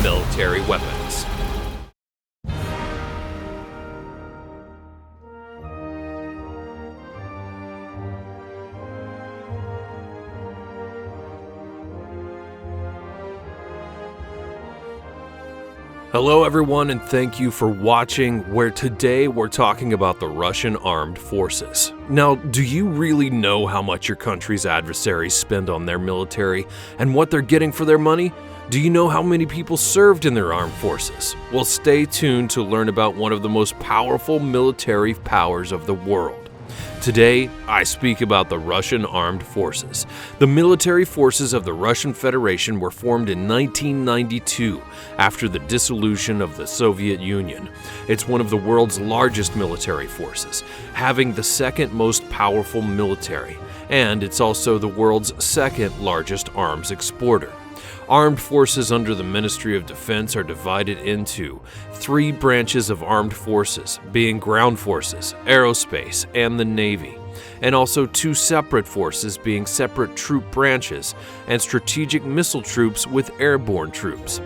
military weapons. Hello everyone, and thank you for watching, where today we're talking about the Russian Armed Forces. Now, do you really know how much your country's adversaries spend on their military and what they're getting for their money? Do you know how many people served in their armed forces? Well, stay tuned to learn about one of the most powerful military powers of the world. Today, I speak about the Russian Armed Forces. The military forces of the Russian Federation were formed in 1992 after the dissolution of the Soviet Union. It's one of the world's largest military forces, having the second most powerful military, and it's also the world's second largest arms exporter. Armed forces under the Ministry of Defense are divided into three branches of armed forces, being ground forces, aerospace, and the Navy, and also two separate forces being separate troop branches and strategic missile troops with airborne troops.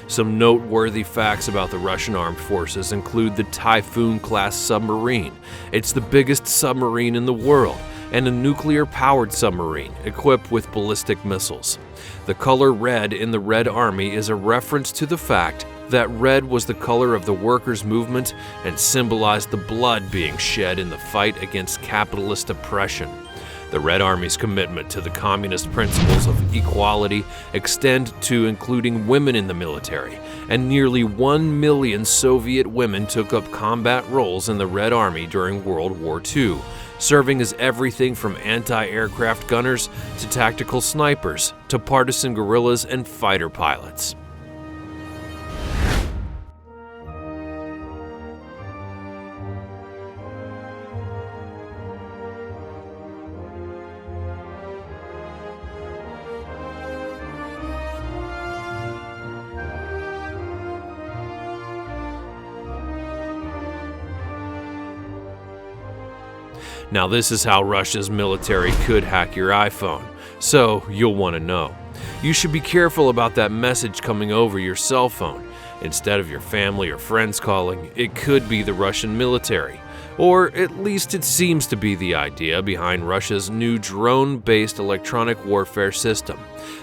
Some noteworthy facts about the Russian Armed Forces include the Typhoon-class submarine. It's the biggest submarine in the world, and a nuclear-powered submarine equipped with ballistic missiles. The color red in the Red Army is a reference to the fact that red was the color of the workers' movement and symbolized the blood being shed in the fight against capitalist oppression. The Red Army's commitment to the communist principles of equality extend to including women in the military, and nearly 1 million Soviet women took up combat roles in the Red Army during World War II, serving as everything from anti-aircraft gunners to tactical snipers to partisan guerrillas and fighter pilots. Now, this is how Russia's military could hack your iPhone, so you'll want to know. You should be careful about that message coming over your cell phone. Instead of your family or friends calling, it could be the Russian military. Or at least it seems to be the idea behind Russia's new drone-based electronic warfare system.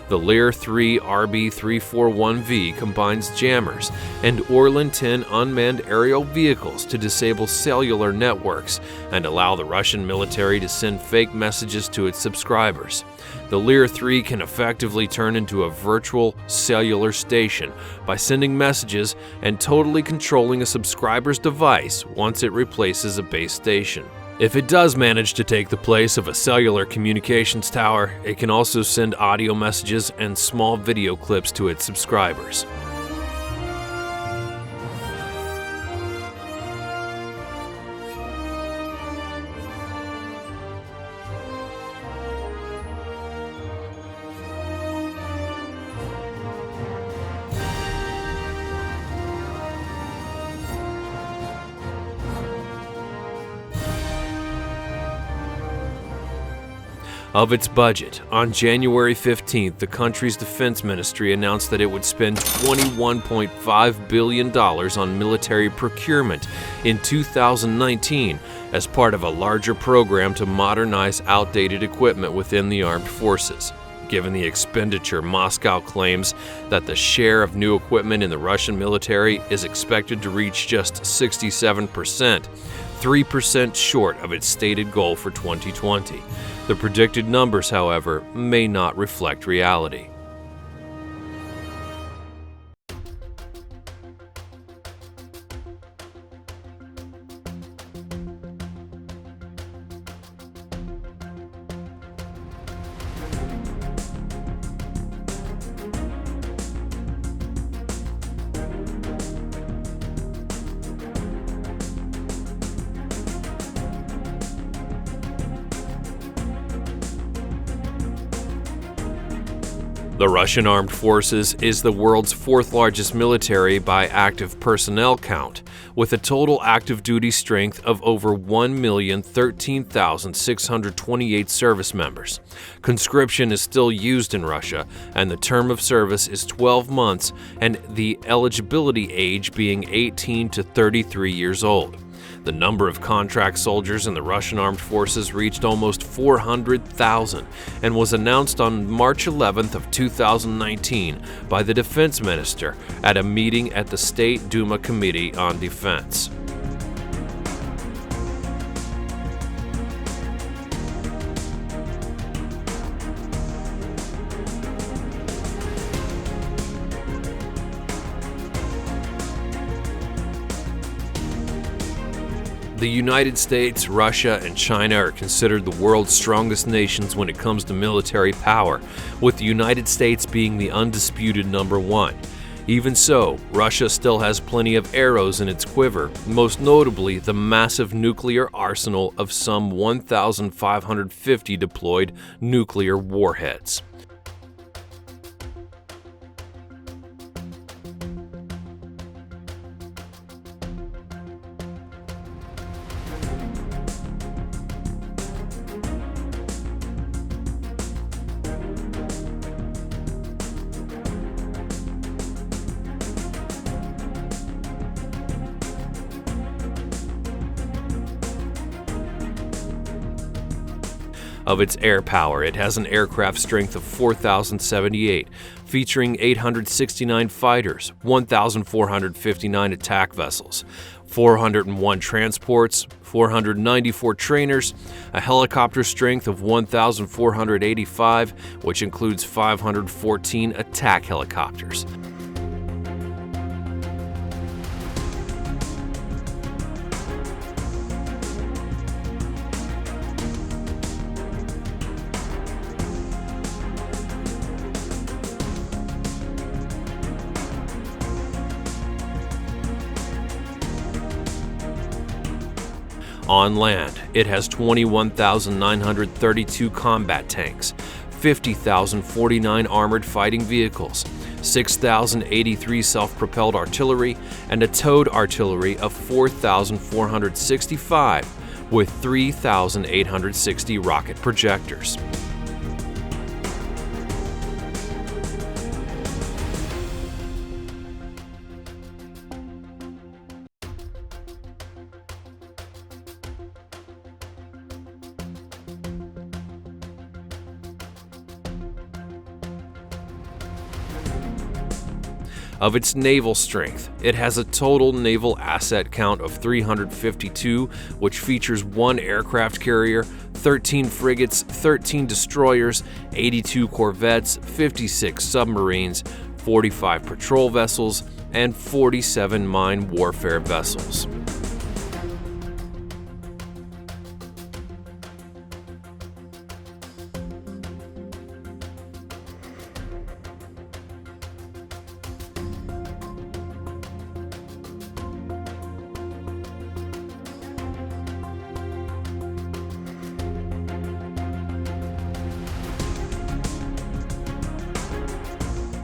The Lear-3 RB341V combines jammers and Orlan-10 unmanned aerial vehicles to disable cellular networks and allow the Russian military to send fake messages to its subscribers. The Lear-3 can effectively turn into a virtual cellular station by sending messages and totally controlling a subscriber's device once it replaces a base station. If it does manage to take the place of a cellular communications tower, it can also send audio messages and small video clips to its subscribers. Of its budget, on January 15th, the country's defense ministry announced that it would spend $21.5 billion on military procurement in 2019 as part of a larger program to modernize outdated equipment within the armed forces. Given the expenditure, Moscow claims that the share of new equipment in the Russian military is expected to reach just 67%, 3% short of its stated goal for 2020. The predicted numbers, however, may not reflect reality. The Russian Armed Forces is the world's fourth largest military by active personnel count, with a total active duty strength of over 1,013,628 service members. Conscription is still used in Russia, and the term of service is 12 months, and the eligibility age being 18 to 33 years old. The number of contract soldiers in the Russian Armed Forces reached almost 400,000 and was announced on March 11th of 2019 by the defense minister at a meeting at the State Duma Committee on Defense. The United States, Russia, and China are considered the world's strongest nations when it comes to military power, with the United States being the undisputed number one. Even so, Russia still has plenty of arrows in its quiver, most notably the massive nuclear arsenal of some 1,550 deployed nuclear warheads. Of its air power, it has an aircraft strength of 4,078, featuring 869 fighters, 1,459 attack vessels, 401 transports, 494 trainers, a helicopter strength of 1,485, which includes 514 attack helicopters. On land, it has 21,932 combat tanks, 50,049 armored fighting vehicles, 6,083 self-propelled artillery, and a towed artillery of 4,465, with 3,860 rocket projectors. Of its naval strength, it has a total naval asset count of 352, which features 1 aircraft carrier, 13 frigates, 13 destroyers, 82 corvettes, 56 submarines, 45 patrol vessels, and 47 mine warfare vessels.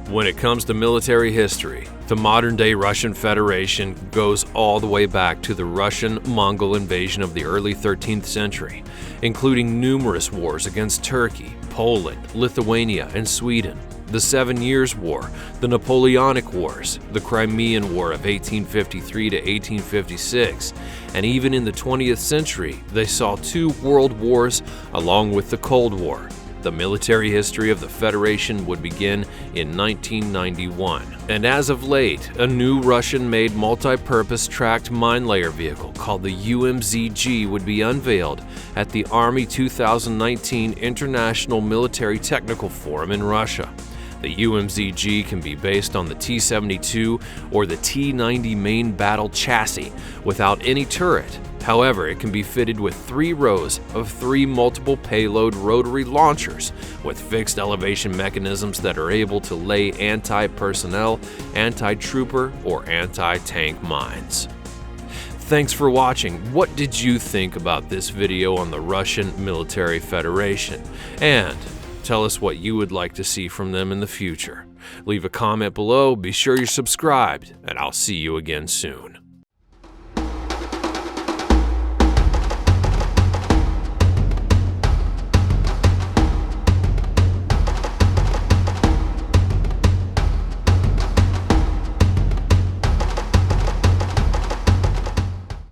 When it comes to military history, the modern-day Russian Federation goes all the way back to the Russian-Mongol invasion of the early 13th century, including numerous wars against Turkey, Poland, Lithuania, and Sweden, the 7 Years' War, the Napoleonic Wars, the Crimean War of 1853 to 1856, and even in the 20th century, they saw 2 world wars along with the Cold War. The military history of the Federation would begin in 1991, and as of late, a new Russian-made multi-purpose tracked mine layer vehicle called the UMZG would be unveiled at the Army 2019 International Military Technical Forum in Russia. The UMZG can be based on the T-72 or the T-90 main battle chassis without any turret. However, it can be fitted with 3 rows of 3 multiple payload rotary launchers with fixed elevation mechanisms that are able to lay anti-personnel, anti-trooper, or anti-tank mines. Thanks for watching. What did you think about this video on the Russian Military Federation? And Tell us what you would like to see from them in the future. Leave a comment below, be sure you're subscribed, and I'll see you again soon.